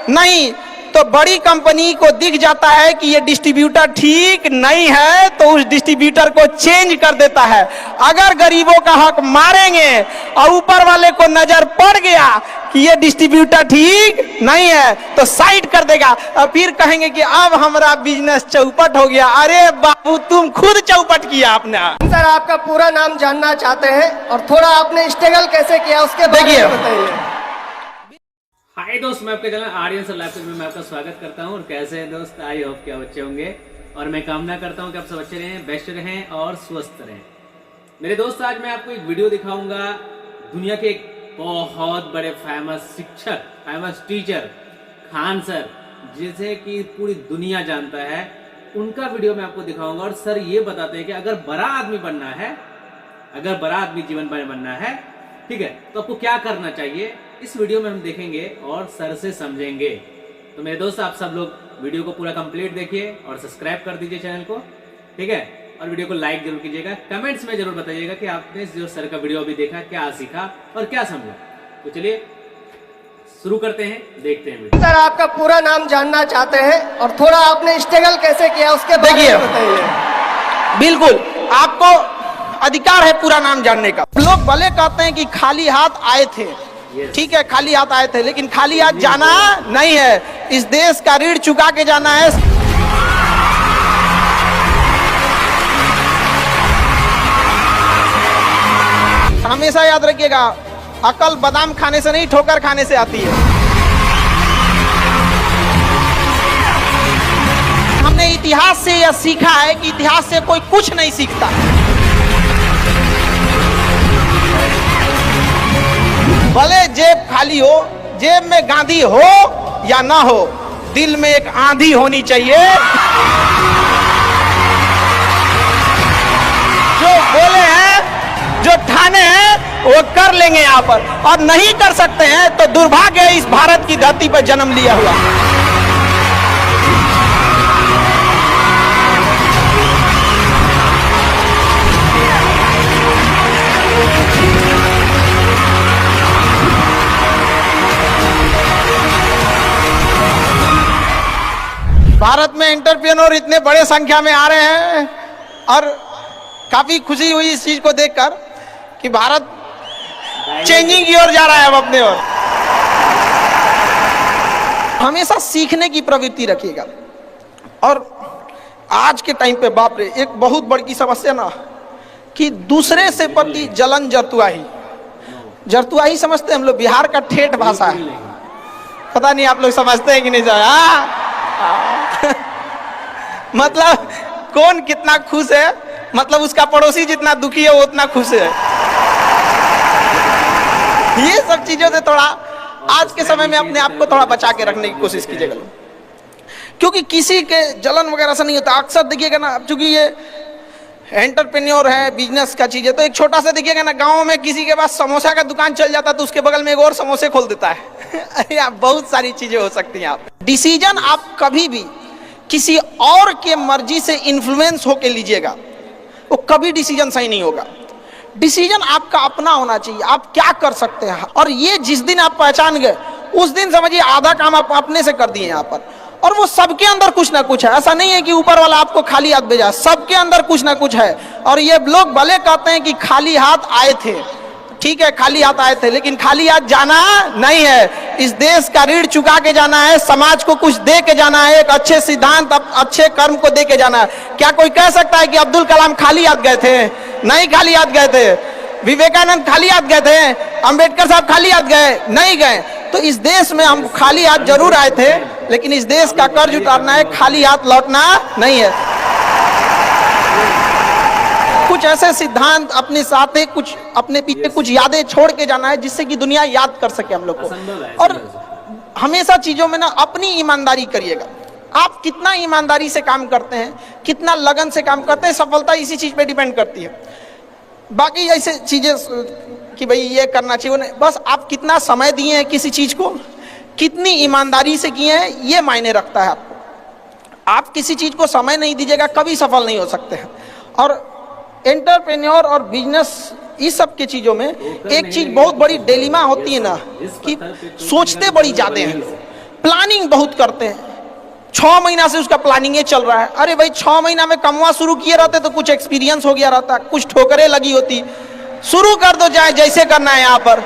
नहीं तो बड़ी कंपनी को दिख जाता है कि ये डिस्ट्रीब्यूटर ठीक नहीं है तो उस डिस्ट्रीब्यूटर को चेंज कर देता है। अगर गरीबों का हक मारेंगे और ऊपर वाले को नजर पड़ गया कि ये डिस्ट्रीब्यूटर ठीक नहीं है तो साइड कर देगा और फिर कहेंगे कि अब हमारा बिजनेस चौपट हो गया। अरे बाबू तुम खुद चौपट किया आपने। सर आपका पूरा नाम जानना चाहते हैं और थोड़ा आपने स्ट्रगल कैसे किया उसके बारे में बताइए। हाय दोस्त, मैं आपके चैनल आर्यन सर लाइफ में आपका स्वागत करता हूं। और कैसे हैं दोस्त, आई होप क्या बच्चे होंगे और मैं कामना करता हूं कि आप सब अच्छे रहें, बेस्ट रहें और स्वस्थ रहें। मेरे दोस्त, आज मैं आपको एक वीडियो दिखाऊंगा दुनिया के एक बहुत बड़े फेमस शिक्षक, फेमस टीचर खान सर, जिसे कि पूरी दुनिया जानता है, उनका वीडियो मैं आपको दिखाऊंगा। और सर ये बताते हैं कि अगर बड़ा आदमी बनना है, अगर बड़ा आदमी जीवन में बनना है, ठीक है, तो आपको क्या करना चाहिए, इस वीडियो में हम देखेंगे और सर से समझेंगे। तो मेरे दोस्त, आप सब लोग वीडियो को पूरा कंप्लीट देखिए और सब्सक्राइब कर दीजिए चैनल को, ठीक है, और वीडियो को लाइक जरूर कीजिएगा। कमेंट्स में जरूर बताइएगा कि आपने जो सर का वीडियो अभी देखा क्या सीखा और क्या समझा। तो चलिए शुरू करते हैं, देखते हैं वीडियो। सर आपका पूरा नाम जानना चाहते हैं और थोड़ा आपने स्ट्रगल कैसे किया उसके बारे में बताइए। बिल्कुल, आपको अधिकार है पूरा नाम जानने का। लोग भले कहते हैं कि खाली हाथ आए थे, ठीक है, खाली हाथ आए थे, लेकिन खाली हाथ जाना नहीं है। इस देश का ऋण चुका के जाना है। हमेशा याद रखिएगा, अकल बादाम खाने से नहीं, ठोकर खाने से आती है। हमने इतिहास से यह सीखा है कि इतिहास से कोई कुछ नहीं सीखता। भले जेब खाली हो, जेब में गांधी हो या ना हो, दिल में एक आंधी होनी चाहिए। जो बोले हैं, जो ठाने हैं, वो कर लेंगे यहाँ पर, और नहीं कर सकते हैं तो दुर्भाग्य है इस भारत की धरती पर जन्म लिया हुआ। भारत में एंटरप्रेन्योर इतने बड़े संख्या में आ रहे हैं और काफी खुशी हुई इस चीज को देखकर कि भारत चेंजिंग की ओर जा रहा है अब अपने ओर। हमेशा सीखने की प्रवृत्ति रखिएगा। और आज के टाइम पे बाप रे, एक बहुत बड़ी समस्या ना कि दूसरे से प्रति जलन, जरतुआही। जरतुआही समझते हैं हम लोग, बिहार का ठेठ भाषा है। पता नहीं आप लोग समझते हैं कि नहीं समझ। मतलब कौन कितना खुश है, मतलब उसका पड़ोसी जितना दुखी है वो उतना खुश है। ये सब चीजों से थोड़ा आज के समय में अपने आप को थोड़ा बचा के रखने की कोशिश कीजिएगा, क्योंकि किसी के जलन वगैरह से नहीं होता। अक्सर देखिएगा ना, चूंकि ये एंटरप्रेन्योर है, बिजनेस का चीज है, तो एक छोटा सा देखिएगा ना, गांव में किसी के पास समोसा का दुकान चल जाता है तो उसके बगल में एक और समोसे खोल देता है। अरे बहुत सारी चीजें हो सकती हैं। आप डिसीजन आप कभी भी किसी और के मर्जी से इन्फ्लुएंस होके लीजिएगा, वो कभी डिसीजन सही नहीं होगा। डिसीजन आपका अपना होना चाहिए, आप क्या कर सकते हैं। और ये जिस दिन आप पहचान गए, उस दिन समझिए आधा काम आप अपने से कर दिए यहाँ पर। और वो सबके अंदर कुछ ना कुछ है, ऐसा नहीं है कि ऊपर वाला आपको खाली हाथ भेजा, सबके अंदर कुछ ना कुछ है। और ये लोग भले कहते हैं कि खाली हाथ आए थे, ठीक है, खाली हाथ आए थे, लेकिन खाली हाथ जाना नहीं है। इस देश का ऋण चुका के जाना है, समाज को कुछ दे के जाना है, एक अच्छे सिद्धांत, अच्छे कर्म को दे के जाना है। क्या कोई कह सकता है कि अब्दुल कलाम खाली हाथ गए थे? नहीं खाली हाथ गए थे। विवेकानंद खाली हाथ गए थे? अंबेडकर साहब खाली हाथ गए? नहीं गए। तो इस देश में हम खाली हाथ जरूर आए थे, लेकिन इस देश का कर्ज उतारना है, खाली हाथ लौटना नहीं है। कुछ ऐसे सिद्धांत अपने साथ है, कुछ अपने पीछे कुछ यादें छोड़ के जाना है, जिससे कि दुनिया याद कर सके हम लोग को। और हमेशा चीजों में ना अपनी ईमानदारी करिएगा। आप कितना ईमानदारी से काम करते हैं, कितना लगन से काम करते हैं, सफलता इसी चीज पे डिपेंड करती है। बाकी ऐसे चीजें कि भाई ये करना चाहिए, नहीं, बस आप कितना समय दिए हैं किसी चीज को, कितनी ईमानदारी से किए हैं, ये मायने रखता है आपको। आप किसी चीज को समय नहीं दीजिएगा, कभी सफल नहीं हो सकते हैं। और एंटरप्रेन्योर और बिजनेस, इस सब की चीजों में एक चीज बहुत बड़ी डिलेमा होती है ना, कि सोचते बड़ी ज्यादा हैं। प्लानिंग बहुत करते हैं। 6 महीना से उसका प्लानिंग ये चल रहा है। अरे भाई 6 महीना में कमवा शुरू किए रहते तो कुछ एक्सपीरियंस हो गया रहता, कुछ ठोकरें लगी होती। शुरू कर दो चाहे जैसे करना है। यहाँ पर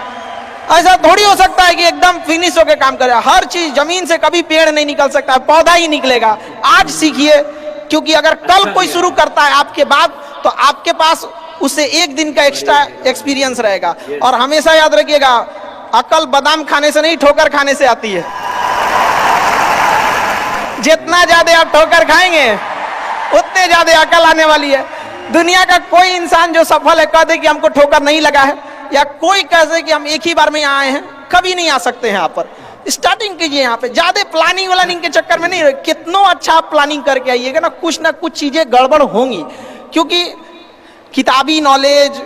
ऐसा थोड़ी हो सकता है कि एकदम फिनिश होकर काम करे। हर चीज, जमीन से कभी पेड़ नहीं निकल सकता, पौधा ही निकलेगा। आज सीखिए, क्योंकि अगर कल कोई शुरू करता है आपके बाद तो आपके पास उससे 1 दिन का एक्स्ट्रा एक्सपीरियंस रहेगा। और हमेशा याद रखिएगा, अकल बादाम खाने से नहीं ठोकर खाने से आती है। जितना ज्यादा आप ठोकर खाएंगे उतने ज्यादा अकल आने वाली है। दुनिया का कोई इंसान जो सफल है कह दे कि हमको ठोकर नहीं लगा है, या कोई कह दे कि हम एक ही बार में यहाँ आए हैं, कभी नहीं आ सकते हैं। यहाँ पर स्टार्टिंग कीजिए, यहाँ पे ज्यादा प्लानिंग व्लानिंग के चक्कर में नहीं रहे। कितना अच्छा आप प्लानिंग करके आइएगा ना कुछ चीजें गड़बड़ होंगी, क्योंकि किताबी नॉलेज,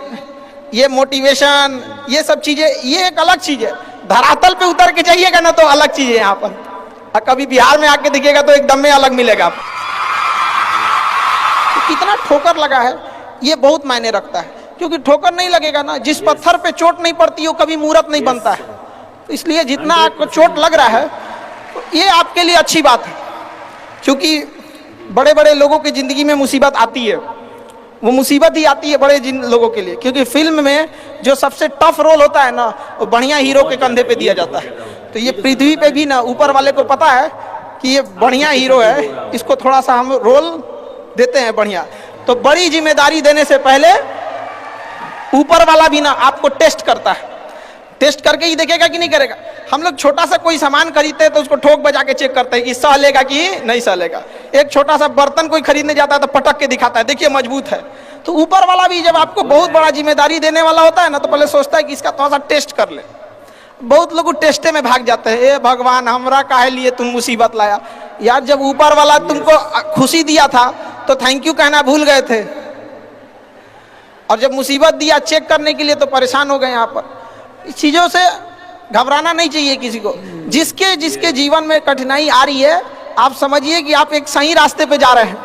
ये मोटिवेशन, ये सब चीजें ये एक अलग चीज है। धरातल पे उतर के जाइएगा ना तो अलग चीज है। यहाँ पर कभी बिहार में आके दिखेगा तो एकदम में अलग मिलेगा। तो कितना ठोकर लगा है ये बहुत मायने रखता है, क्योंकि ठोकर नहीं लगेगा ना, जिस पत्थर पे चोट नहीं पड़ती वो कभी मूर्त नहीं बनता है। तो इसलिए जितना आपको चोट लग रहा है तो ये आपके लिए अच्छी बात है, क्योंकि बड़े बड़े लोगों की जिंदगी में मुसीबत आती है। वो मुसीबत ही आती है बड़े जिन लोगों के लिए, क्योंकि फिल्म में जो सबसे टफ रोल होता है ना वो बढ़िया हीरो के कंधे पे दिया जाता है। तो ये पृथ्वी पे भी ना ऊपर वाले को पता है कि ये बढ़िया हीरो है, इसको थोड़ा सा हम रोल देते हैं बढ़िया। तो बड़ी जिम्मेदारी देने से पहले ऊपर वाला भी ना आपको टेस्ट करता है। टेस्ट करके ही देखेगा कि नहीं करेगा। हम लोग छोटा सा कोई सामान खरीदते हैं तो उसको ठोक बजा के चेक करते हैं कि सह लेगा कि नहीं सह लेगा। एक छोटा सा बर्तन कोई खरीदने जाता है तो पटक के दिखाता है, देखिए मजबूत है। तो ऊपर वाला भी जब आपको बहुत बड़ा जिम्मेदारी देने वाला होता है ना तो पहले सोचता है कि इसका थोड़ा सा टेस्ट कर ले। बहुत लोग टेस्टे में भाग जाते हैं, ए भगवान हमरा काहे लिए तुम मुसीबत लाया। यार जब ऊपर वाला तुमको खुशी दिया था तो थैंक यू कहना भूल गए थे, और जब मुसीबत दिया चेक करने के लिए तो परेशान हो गए। यहाँ पर इस चीजों से घबराना नहीं चाहिए किसी को। जिसके जिसके जीवन में कठिनाई आ रही है आप समझिए कि आप एक सही रास्ते पे जा रहे हैं,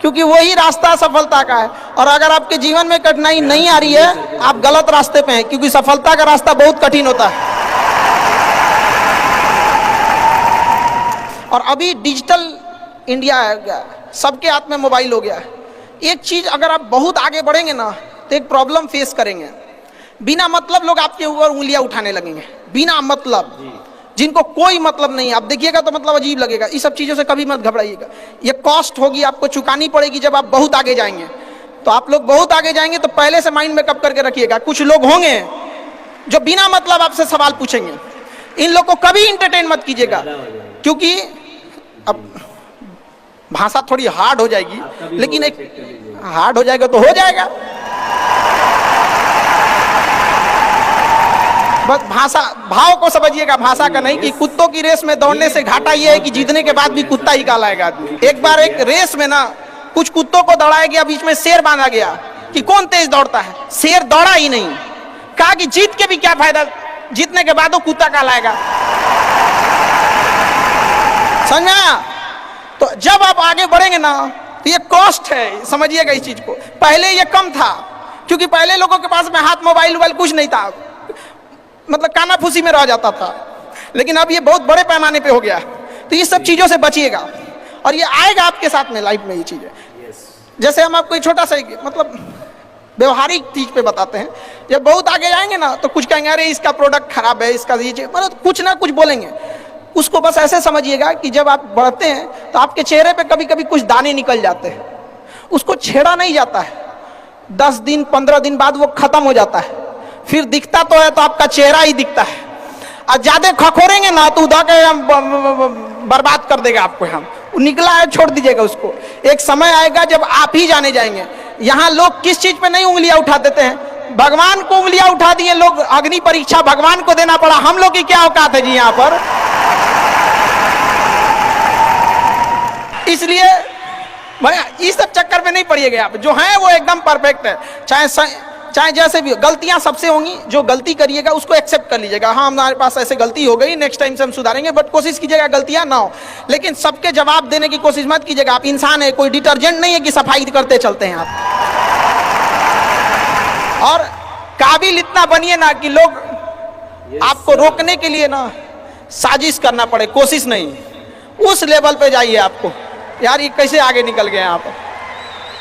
क्योंकि वही रास्ता सफलता का है। और अगर आपके जीवन में कठिनाई नहीं आ रही है आप गलत रास्ते पे हैं, क्योंकि सफलता का रास्ता बहुत कठिन होता है। और अभी डिजिटल इंडिया है, सबके हाथ में मोबाइल हो गया है। एक चीज अगर आप बहुत आगे बढ़ेंगे ना तो एक प्रॉब्लम फेस करेंगे। बिना मतलब लोग आपके ऊपर उंगलियां उठाने लगेंगे, बिना मतलब, जिनको कोई मतलब नहीं। आप देखिएगा तो मतलब अजीब लगेगा। इस सब चीजों से कभी मत घबराइएगा। ये कॉस्ट होगी, आपको चुकानी पड़ेगी जब आप बहुत आगे जाएंगे। तो आप लोग बहुत आगे जाएंगे तो पहले से माइंड मेकअप करके रखिएगा। कुछ लोग होंगे जो बिना मतलब आपसे सवाल पूछेंगे, इन लोग को कभी इंटरटेन मत कीजिएगा, क्योंकि अब भाषा थोड़ी हार्ड हो जाएगी, लेकिन एक हार्ड हो जाएगा तो हो जाएगा। बस भाषा भाव को समझिएगा, भाषा का नहीं। कि कुत्तों की रेस में दौड़ने से घाटा यह है कि जीतने के बाद भी कुत्ता ही कहलाएगा आदमी। एक बार एक रेस में ना कुछ कुत्तों को दौड़ाया गया, बीच में शेर बांधा गया कि कौन तेज दौड़ता है। शेर दौड़ा ही नहीं, कहा कि जीत के भी क्या फायदा, जीतने के बाद वो कुत्ता कहलाएगा। समझा? तो जब आप आगे बढ़ेंगे ना तो ये कॉस्ट है, समझिएगा इस चीज को। पहले ये कम था, क्योंकि पहले लोगों के पास में हाथ मोबाइल कुछ नहीं था, मतलब कानाफूसी में रह जाता था। लेकिन अब ये बहुत बड़े पैमाने पे हो गया। तो ये सब चीजों से बचिएगा, और ये आएगा आपके साथ में लाइफ में ये चीजें। जैसे हम आपको छोटा सा मतलब व्यवहारिक चीज पे बताते हैं। जब बहुत आगे जाएंगे ना तो कुछ कहेंगे अरे इसका प्रोडक्ट खराब है, इसका ये मतलब कुछ ना कुछ बोलेंगे। उसको बस ऐसे समझिएगा कि जब आप बढ़ते हैं तो आपके चेहरे पे कभी कभी कुछ दाने निकल जाते हैं, उसको छेड़ा नहीं जाता है। 10 दिन 15 दिन बाद वो खत्म हो जाता है, फिर दिखता तो है तो आपका चेहरा ही दिखता है। और ज्यादा खखोरेंगे ना तो उदा के बर्बाद कर देगा आपको। हम निकला है छोड़ दीजिएगा उसको। एक समय आएगा जब आप ही जाने जाएंगे। यहाँ लोग किस चीज पे नहीं उंगलियां उठा देते हैं, भगवान को उंगलियां उठा दिए लोग। अग्नि परीक्षा भगवान को देना पड़ा, हम लोग की क्या औकात है जी यहाँ पर। इसलिए भाई इस सब चक्कर में नहीं पड़िएगा आप। जो है वो एकदम परफेक्ट है, चाहे जैसे भी। गलतियां सबसे होंगी, जो गलती करिएगा उसको एक्सेप्ट कर लीजिएगा। हाँ हमारे पास ऐसे गलती हो गई, नेक्स्ट टाइम से हम सुधारेंगे, बट कोशिश कीजिएगा गलतियां ना हो। लेकिन सबके जवाब देने की कोशिश मत कीजिएगा। आप इंसान है, कोई डिटर्जेंट नहीं है कि सफाई करते चलते हैं आप। और काबिल इतना बनिए ना कि लोग आपको रोकने के लिए ना साजिश करना पड़े, कोशिश नहीं, उस लेवल पे जाइए आपको। यार ये कैसे आगे निकल गए यहाँ पर,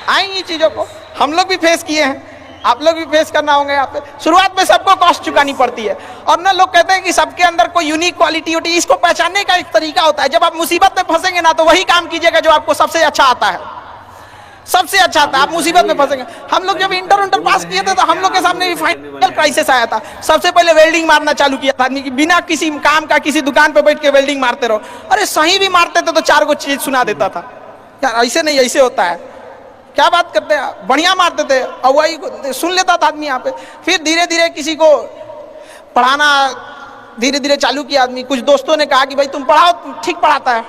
आएंगी चीज़ों को हम लोग भी फेस किए हैं, आप लोग भी फेस करना होंगे यहाँ पे। शुरुआत में सबको कॉस्ट चुकानी पड़ती है। और ना लोग कहते हैं कि सबके अंदर कोई यूनिक क्वालिटी होती है, इसको पहचानने का एक तरीका होता है। जब आप मुसीबत में फंसेंगे ना तो वही काम कीजिएगा जो आपको सबसे अच्छा आता है, सबसे अच्छा आता है। आप मुसीबत में फंसेंगे। हम लोग जब इंटर पास किए थे तो हम लोग के सामने भी फाइनल क्राइसिस आया था। सबसे पहले वेल्डिंग मारना चालू किया था आदमी की, बिना किसी काम का किसी दुकान पे बैठ के वेल्डिंग मारते रहो। अरे सही भी मारते थे तो 4 को चीज सुना देता था। यार ऐसे नहीं, ऐसे होता है, क्या बात करते हैं, बढ़िया मारते थे और वही सुन लेता था आदमी यहाँ पे। फिर धीरे धीरे किसी को पढ़ाना धीरे धीरे चालू किया आदमी। कुछ दोस्तों ने कहा कि भाई तुम पढ़ाओ, तुम ठीक पढ़ाता है,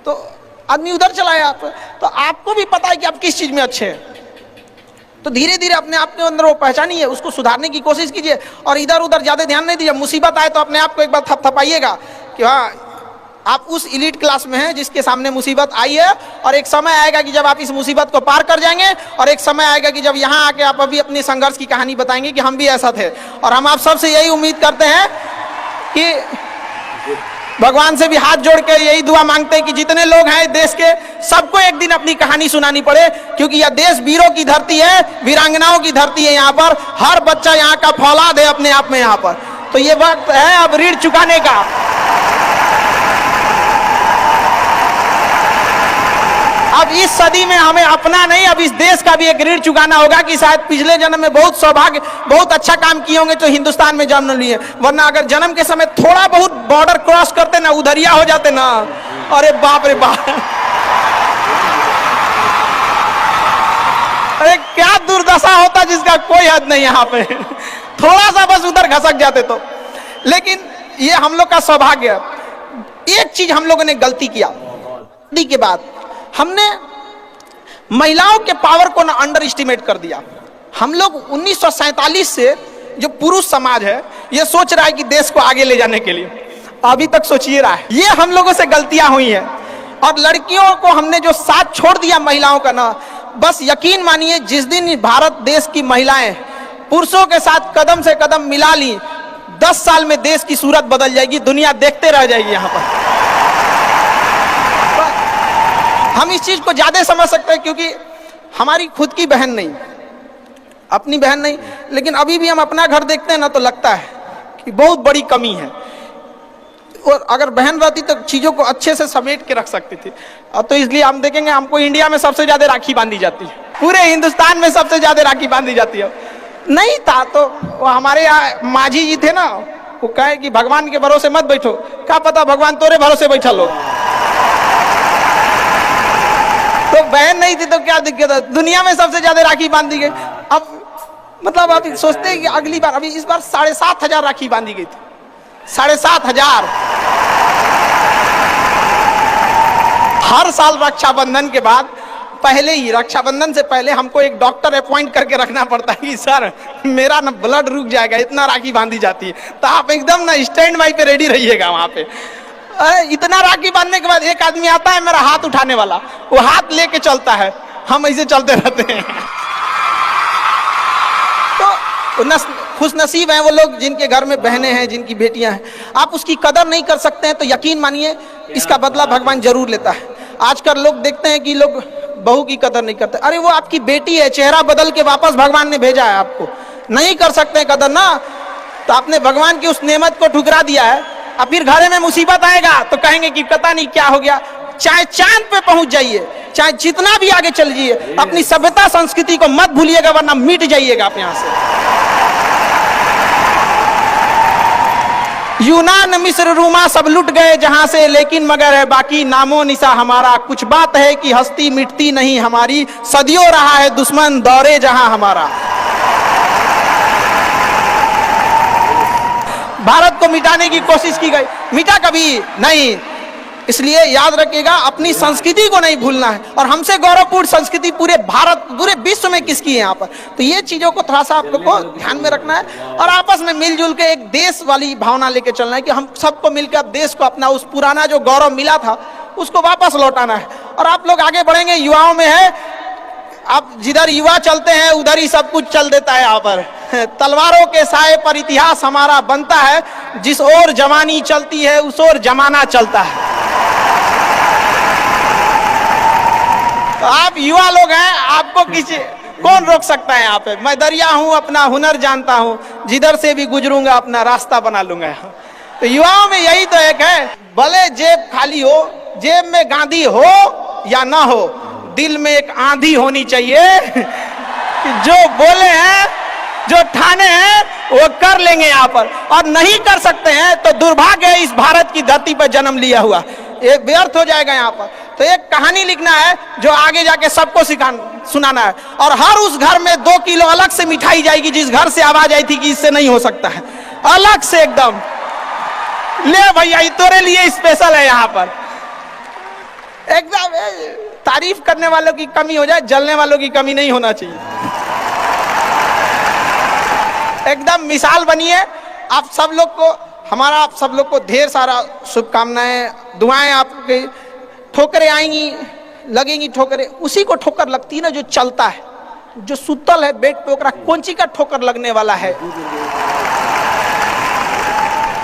तो आदमी उधर चला गया। तो आपको भी पता है कि आप किस चीज में अच्छे हैं, तो धीरे धीरे अपने आप के अंदर वो पहचानिए, उसको सुधारने की कोशिश कीजिए और इधर उधर ज्यादा ध्यान नहीं दीजिए। मुसीबत आए तो अपने आप को एक बार थपथपाइएगा कि हाँ आप उस एलीट क्लास में हैं जिसके सामने मुसीबत आई है, और एक समय आएगा कि जब आप इस मुसीबत को पार कर जाएंगे, और एक समय आएगा कि जब यहाँ आके आप अभी अपनी संघर्ष की कहानी बताएंगे कि हम भी ऐसा थे। और हम आप सबसे यही उम्मीद करते हैं कि भगवान से भी हाथ जोड़ के यही दुआ मांगते हैं कि जितने लोग हैं देश के, सबको एक दिन अपनी कहानी सुनानी पड़े, क्योंकि यह देश वीरों की धरती है, वीरांगनाओं की धरती है। यहाँ पर हर बच्चा यहाँ का फौलाद है अपने आप में यहाँ पर। तो ये वक्त है अब ऋण चुकाने का। अब इस सदी में हमें अपना नहीं, अब इस देश का भी एक ऋण चुकाना होगा कि शायद पिछले जन्म में बहुत सौभाग्य, बहुत अच्छा काम किए होंगे तो हिंदुस्तान में जन्म लिए, वरना अगर जन्म के समय थोड़ा बहुत बॉर्डर क्रॉस करते ना, उधरिया हो जाते ना, अरे बाप रे बाप, अरे क्या दुर्दशा होता जिसका कोई हद नहीं यहाँ पे। थोड़ा सा बस उधर घसक जाते तो। लेकिन ये हम लोग का सौभाग्य है। एक चीज हम लोगों ने गलती किया के बाद, हमने महिलाओं के पावर को ना अंडर एस्टिमेट कर दिया। हम लोग 1947 से जो पुरुष समाज है ये सोच रहा है कि देश को आगे ले जाने के लिए, अभी तक सोचिए रहा है। ये हम लोगों से गलतियां हुई हैं। और लड़कियों को हमने जो साथ छोड़ दिया महिलाओं का ना, बस यकीन मानिए जिस दिन भारत देश की महिलाएं पुरुषों के साथ कदम से कदम मिला ली, 10 साल में देश की सूरत बदल जाएगी, दुनिया देखते रह जाएगी। यहाँ पर हम इस चीज को ज्यादा समझ सकते हैं क्योंकि हमारी खुद की बहन नहीं, अपनी बहन नहीं, लेकिन अभी भी हम अपना घर देखते हैं ना तो लगता है कि बहुत बड़ी कमी है। और अगर बहन रहती तो चीजों को अच्छे से समेट के रख सकती थी। अब तो इसलिए हम देखेंगे हमको इंडिया में सबसे ज्यादा राखी बांधी जाती है, पूरे हिंदुस्तान में सबसे ज्यादा राखी बांधी जाती है। नहीं था तो वो हमारे यहाँ माझी जी थे ना, वो कहे कि भगवान के भरोसे मत बैठो, क्या पता भगवान तोरे भरोसे बैठा लो। तो बहन नहीं थी तो क्या दिक्कत है, दुनिया में सबसे ज्यादा राखी बांधी गई। अब मतलब आप सोचते हैं कि अगली बार, अभी इस बार 7,500 राखी बांधी गई थी, 7,500। हर साल रक्षाबंधन के बाद, पहले ही रक्षाबंधन से पहले हमको एक डॉक्टर अपॉइंट करके रखना पड़ता है कि सर मेरा ना ब्लड रुक जाएगा, इतना राखी बांधी जाती है। तो आप एकदम ना स्टैंड बाई पे रेडी रहिएगा वहां पे। इतना राखी बांधने के बाद एक आदमी आता है मेरा हाथ उठाने वाला, वो हाथ लेके चलता है, हम ऐसे चलते रहते हैं। तो खुश नसीब हैं वो लोग जिनके घर में बहनें हैं, जिनकी बेटियां हैं। आप उसकी कदर नहीं कर सकते हैं तो यकीन मानिए इसका बदला भगवान जरूर लेता है। आजकल लोग देखते हैं कि लोग बहू की कदर नहीं करते। अरे वो आपकी बेटी है, चेहरा बदल के वापस भगवान ने भेजा है आपको, नहीं कर सकते कदर ना, तो आपने भगवान की उस नेमत को ठुकरा दिया है। अब फिर घर में मुसीबत आएगा तो कहेंगे कि पता नहीं क्या हो गया। चाहे चांद पे पहुंच जाइए, चाहे जितना भी आगे चल जाइए, अपनी सभ्यता संस्कृति को मत भूलिएगा वरना मिट जाइएगा आप यहां से। यूनान मिस्र रूमा सब लुट गए जहां से, लेकिन मगर है बाकी नामो निशा हमारा। कुछ बात है कि हस्ती मिटती नहीं हमारी, सदियों रहा है दुश्मन दौरे जहां हमारा। भारत को मिटाने की कोशिश की गई, मिटा कभी नहीं। इसलिए याद रखिएगा अपनी संस्कृति को नहीं भूलना है। और हमसे गौरवपूर्ण संस्कृति पूरे भारत, पूरे विश्व में किसकी है यहाँ पर, तो ये चीजों को थोड़ा सा आप लोग को ध्यान में रखना है और आपस में मिलजुल के एक देश वाली भावना लेके चलना है कि हम सबको मिलकर देश को अपना उस पुराना जो गौरव मिला था उसको वापस लौटाना है। और आप लोग आगे बढ़ेंगे, युवाओं में है अब जिधर युवा चलते हैं उधर ही सब कुछ चल देता है यहाँ पर। तलवारों के साए पर इतिहास हमारा बनता है, जिस ओर जवानी चलती है उस ओर जमाना चलता है। तो आप युवा लोग हैं, आपको किसी कौन रोक सकता है यहाँ पे? मैं दरिया हूं, अपना हुनर जानता हूं, जिधर से भी गुजरूंगा अपना रास्ता बना लूंगा। तो युवाओं में यही तो एक है, भले जेब खाली हो, जेब में गांधी हो या ना हो, दिल में एक आंधी होनी चाहिए कि जो बोले हैं, जो ठाने हैं वो कर लेंगे यहाँ पर, और नहीं कर सकते हैं तो दुर्भाग्य है इस भारत की धरती पर जन्म लिया हुआ, ये व्यर्थ हो जाएगा यहाँ पर। तो एक कहानी लिखना है जो आगे जाके सबको सुनाना है, और हर उस घर में 2 किलो अलग से मिठाई जाएगी जिस घर से आवाज आई थी कि इससे नहीं हो सकता है, अलग से एकदम, ले भैया ये तेरे लिए स्पेशल है यहाँ पर। एकदम तारीफ करने वालों की कमी हो जाए, जलने वालों की कमी नहीं होना चाहिए। एकदम मिसाल बनिए। आप सब लोग को, हमारा आप सब लोग को ढेर सारा शुभकामनाएं, दुआएं। आपके ठोकरें आएंगी, लगेंगी ठोकरें, उसी को ठोकर लगती है ना जो चलता है, जो सुतल है बेड पे, ओकरा कौन ची का ठोकर लगने वाला है।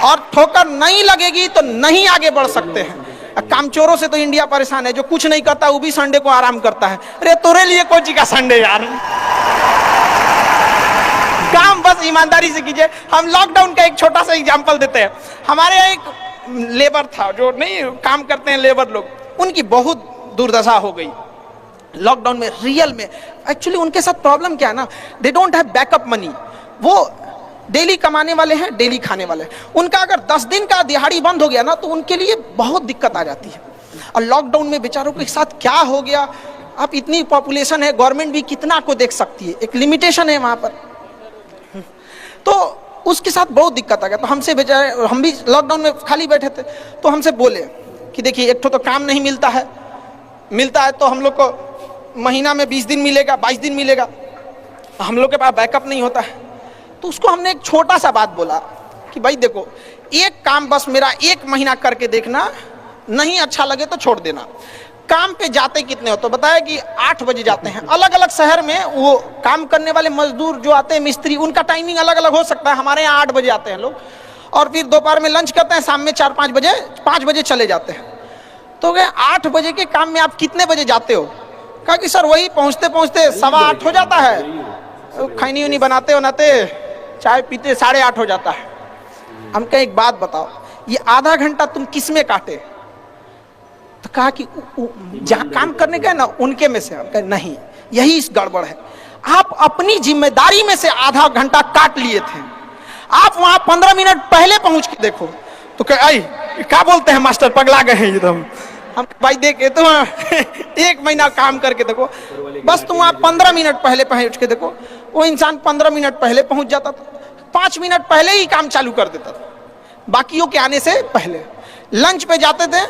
और ठोकर नहीं लगेगी तो नहीं आगे बढ़ सकते हैं। कामचोरों से तो इंडिया परेशान है, जो कुछ नहीं करता वो भी संडे को आराम करता है। अरे तोरे लिए कौन ची का संडे यार, काम बस ईमानदारी से कीजिए। हम लॉकडाउन का एक छोटा सा एग्जांपल देते हैं। हमारे यहाँ एक लेबर था, जो नहीं काम करते हैं लेबर लोग, उनकी बहुत दुर्दशा हो गई लॉकडाउन में। रियल में एक्चुअली उनके साथ प्रॉब्लम क्या है ना, they don't have backup money. वो डेली कमाने वाले हैं, डेली खाने वाले हैं। उनका अगर 10 दिन का दिहाड़ी बंद हो गया ना तो उनके लिए बहुत दिक्कत आ जाती है। और लॉकडाउन में बेचारों के साथ क्या हो गया, अब इतनी पॉपुलेशन है, गवर्नमेंट भी कितना को देख सकती है, एक लिमिटेशन है वहां पर। तो उसके साथ बहुत दिक्कत आ गया। तो हमसे बेचारे, हम भी लॉकडाउन में खाली बैठे थे, तो हमसे बोले कि देखिए एक तो काम नहीं मिलता है, मिलता है तो हम लोग को महीना में 20 दिन मिलेगा, 22 दिन मिलेगा, हम लोग के पास बैकअप नहीं होता है। तो उसको हमने एक छोटा सा बात बोला कि भाई देखो, एक काम बस मेरा 1 महीना करके देखना, नहीं अच्छा लगे तो छोड़ देना। काम पे जाते कितने हो? तो बताया कि 8 बजे जाते हैं। अलग अलग शहर में वो काम करने वाले मजदूर जो आते हैं, मिस्त्री, उनका टाइमिंग अलग अलग हो सकता है। हमारे यहाँ 8 बजे आते हैं लोग, और फिर दोपहर में लंच करते हैं, शाम में 4-5 बजे, 5 बजे चले जाते हैं। तो गए 8 बजे के काम में आप कितने बजे जाते हो? कहा कि सर वही पहुंचते पहुंचते 7:15 हो जाता है, खैनी उनी बनाते चाय पीते 8:30 हो जाता है। हम कहे एक बात बताओ, ये आधा घंटा तुम किस में काटे? तो कहा कि जहां काम करने का है ना उनके में से। हम कहे नहीं, यही इस गड़बड़ है। आप अपनी जिम्मेदारी में से आधा घंटा काट लिए थे, आप वहां 15 मिनट पहले पहुंच के देखो। तो कहे क्या बोलते हैं मास्टर, पगला गए हैं एकदम। हम भाई देखे तो 1 महीना काम करके देखो, बस तुम वहां 15 मिनट पहले पहुंच के देखो। वो इंसान 15 मिनट पहले पहुंच जाता था, 5 मिनट पहले ही काम चालू कर देता था, बाकियों के आने से पहले। लंच पे जाते थे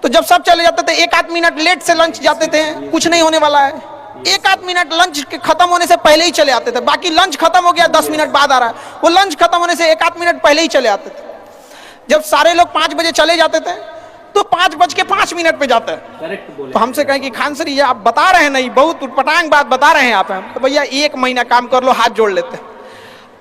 तो जब सब चले जाते थे 1-8 मिनट लेट से लंच जाते थे, कुछ नहीं होने वाला है। 1-8 मिनट लंच के खत्म होने से पहले ही चले आते थे। बाकी लंच खत्म हो गया 10 मिनट बाद आ रहा है, वो लंच खत्म होने से 1-8 मिनट पहले ही चले आते थे। जब सारे लोग 5 बजे चले जाते थे तो 5:05 पे जाते हैं। करेक्ट बोले। तो हमसे कहें कि खान सर ये आप बता रहे हैं, नहीं बहुत उटपटांग बात बता रहे हैं आप। तो भैया 1 महीना काम कर लो, हाथ जोड़ लेते हैं।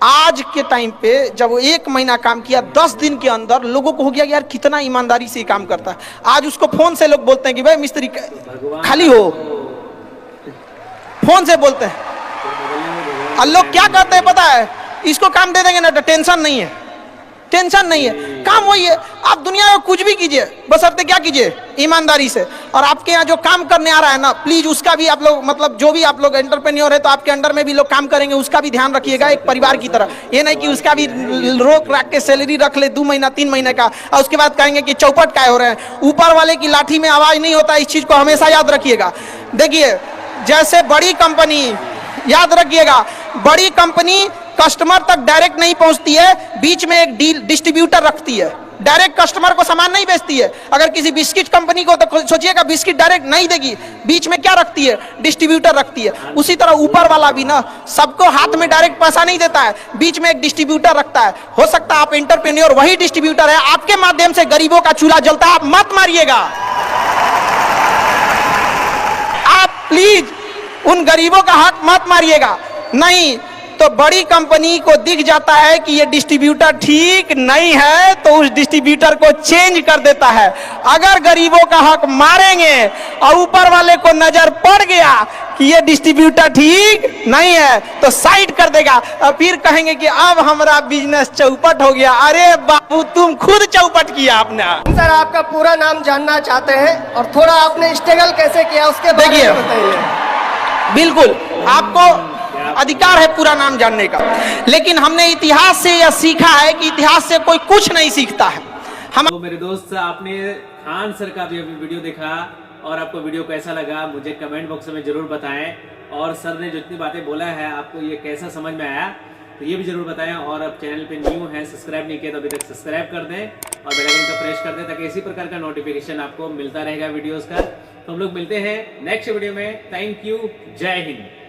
आज के टाइम पे जब वो 1 महीना काम किया, 10 दिन के अंदर लोगों को हो गया यार कितना ईमानदारी से काम करता है। आज उसको फोन से लोग बोलते हैं कि भाई मिस्त्री खाली हो, फोन से बोलते हैं। और लोग क्या कहते हैं पता है, इसको काम दे देंगे ना तो टेंशन नहीं है, टेंशन नहीं है, काम वही है। आप दुनिया में कुछ भी कीजिए, बशर्ते क्या कीजिए, ईमानदारी से। और आपके यहाँ जो काम करने आ रहा है ना, प्लीज उसका भी आप लोग, मतलब जो भी आप लोग एंटरप्रेन्योर है तो आपके अंडर में भी लोग काम करेंगे, उसका भी ध्यान रखिएगा एक परिवार की तरह। ये नहीं कि उसका भी रोक रख के सैलरी रख ले 2 महीना 3 महीने का, और उसके बाद कहेंगे कि चौपट काय हो रहे हैं। ऊपर वाले की लाठी में आवाज नहीं होता, इस चीज को हमेशा याद रखिएगा। देखिए जैसे बड़ी कंपनी, याद रखिएगा, बड़ी कंपनी कस्टमर तक डायरेक्ट नहीं पहुंचती है, बीच में एक डिस्ट्रीब्यूटर रखती है, डायरेक्ट कस्टमर को सामान नहीं बेचती है। अगर किसी बिस्किट कंपनी को तो सोचिएगा बिस्किट डायरेक्ट नहीं देगी, बीच में क्या रखती है, डिस्ट्रीब्यूटर रखती है। उसी तरह ऊपर वाला भी ना सबको हाथ में डायरेक्ट पैसा नहीं देता है, बीच में एक डिस्ट्रीब्यूटर रखता है। हो सकता है आप एंटरप्रेन्योर वही डिस्ट्रीब्यूटर है, आपके माध्यम से गरीबों का चूल्हा जलता है, आप मत मारिएगा। आप प्लीज उन गरीबों का हक मत मारिएगा। नहीं तो बड़ी कंपनी को दिख जाता है कि ये डिस्ट्रीब्यूटर ठीक नहीं है तो उस डिस्ट्रीब्यूटर को चेंज कर देता है। अगर गरीबों का हक मारेंगे और ऊपर वाले को नजर पड़ गया कि ये डिस्ट्रीब्यूटर ठीक नहीं है तो साइड कर देगा और फिर कहेंगे कि अब हमारा बिजनेस चौपट हो गया। अरे बाबू तुम खुद चौपट किया आपने। सर आपका पूरा नाम जानना चाहते हैं और थोड़ा आपने स्ट्रगल कैसे किया उसके बारे देखिए, में बताइए। बिल्कुल आपको अधिकार है पूरा नाम जानने का, लेकिन हमने इतिहास से यह सीखा है कि इतिहास से कोई कुछ नहीं सीखता है। हम तो मेरे दोस्त आपने खान सर का भी अभी वीडियो देखा और आपको वीडियो कैसा लगा मुझे कमेंट बॉक्स में जरूर बताएं और सर ने जितनी बातें बोला है आपको ये कैसा समझ में आया तो ये भी जरूर बताएं। और अब चैनल पे न्यू है, सब्सक्राइब नहीं किया तो अभी तक सब्सक्राइब कर दें और बेल आइकन का प्रेस कर दें ताकि इसी प्रकार का नोटिफिकेशन आपको मिलता रहेगा वीडियोस का। तो हम लोग मिलते हैं नेक्स्ट वीडियो में। थैंक यू, जय हिंद।